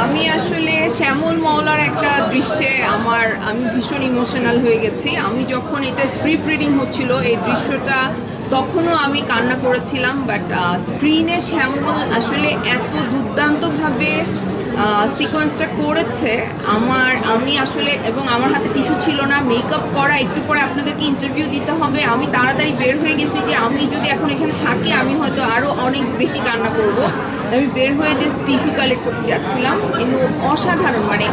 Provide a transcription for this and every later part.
আমি আসলে শ্যামল মওলার একটা দৃশ্যে আমি ভীষণ ইমোশনাল হয়ে গেছি। আমি যখন এটা স্ক্রিপ্ট রিডিং হচ্ছিল এই দৃশ্যটা তখনও আমি কান্না করেছিলাম, বাট স্ক্রিনে শ্যামল আসলে এত দুর্দান্তভাবে সিকোয়েন্সটা করেছে। আমি আসলে, এবং আমার হাতে টিস্যু ছিল না, মেকআপ করা, একটু পরে আপনাদেরকে ইন্টারভিউ দিতে হবে, আমি তাড়াতাড়ি বের হয়ে গেছি যে আমি যদি এখন এখানে থাকি আমি হয়তো আরও অনেক বেশি কান্না করব। আমি বের হয়ে যে টিস্যু কালেক্ট করতে যাচ্ছিলাম, কিন্তু অসাধারণ। মানে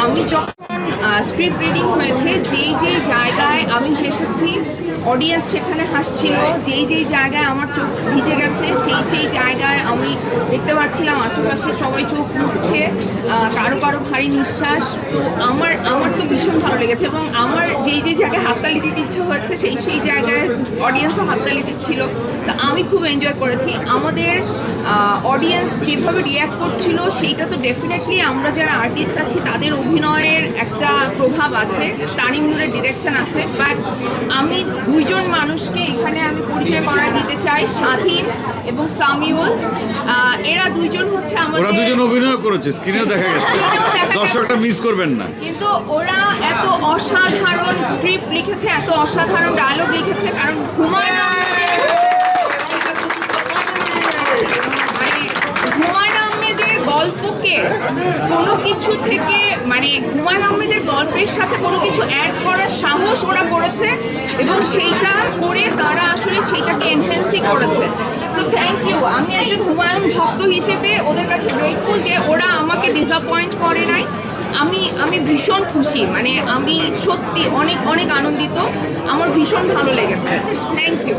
আমি যখন স্ক্রিপ্ট রিডিং হয়েছে, যেই জায়গায় আমি হেসেছি অডিয়েন্স সেখানে হাসছিল, যেই জায়গায় আমার চোখ ভিজে গেছে সেই জায়গায় আমি দেখতে পাচ্ছিলাম আশেপাশে সবাই চোখ মুছছে, কারো ভারী নিঃশ্বাস। তো আমার তো ভীষণ ভালো লেগেছে, এবং আমার যেই জায়গায় হাততালি দিতে ইচ্ছা হয়েছে সেই জায়গায় অডিয়েন্সও হাততালি দিচ্ছিল। তো আমি খুব এনজয় করেছি। আমাদের অডিয়েন্স যেভাবে রিয়্যাক্ট করছিল সেইটা তো ডেফিনেটলি আমরা যারা আর্টিস্ট আছি তাদের অভিনয়ের একটা প্রভাব আছে, তানিম নূরের ডিরেকশন আছে। বাট আমি দুইজন মানুষকে এখানে আমি পরিচয় করায় দিতে চাই, স্বাধীন এবং সামিউল। এরা দুইজন হচ্ছে ওরা দুজন অভিনয় করেছে, স্ক্রিনেও দেখা গেছে, দর্শকটা মিস করবেন না। কিন্তু ওরা এত অসাধারণ স্ক্রিপ্ট লিখেছে, এত অসাধারণ ডায়লগ লিখেছে, কারণ হুমায়ুন আহমেদের গল্পকে কোনো কিছু থেকে, মানে হুমায়ুন আহমেদের গল্পের সাথে কোনো কিছু অ্যাড করার সাহস ওরা করেছে, এবং সেইটা করে তারা আসলে সেইটাকে এনহ্যান্সই করেছে। So thank you. আমি একজন হুমায়ুন ভক্ত হিসেবে ওদের কাছে গ্রেটফুল যে ওরা আমাকে ডিসঅ্যাপয়েন্ট করে নাই। আমি ভীষণ খুশি, মানে আমি সত্যি অনেক আনন্দিত, আমার ভীষণ ভালো লেগেছে। Thank you.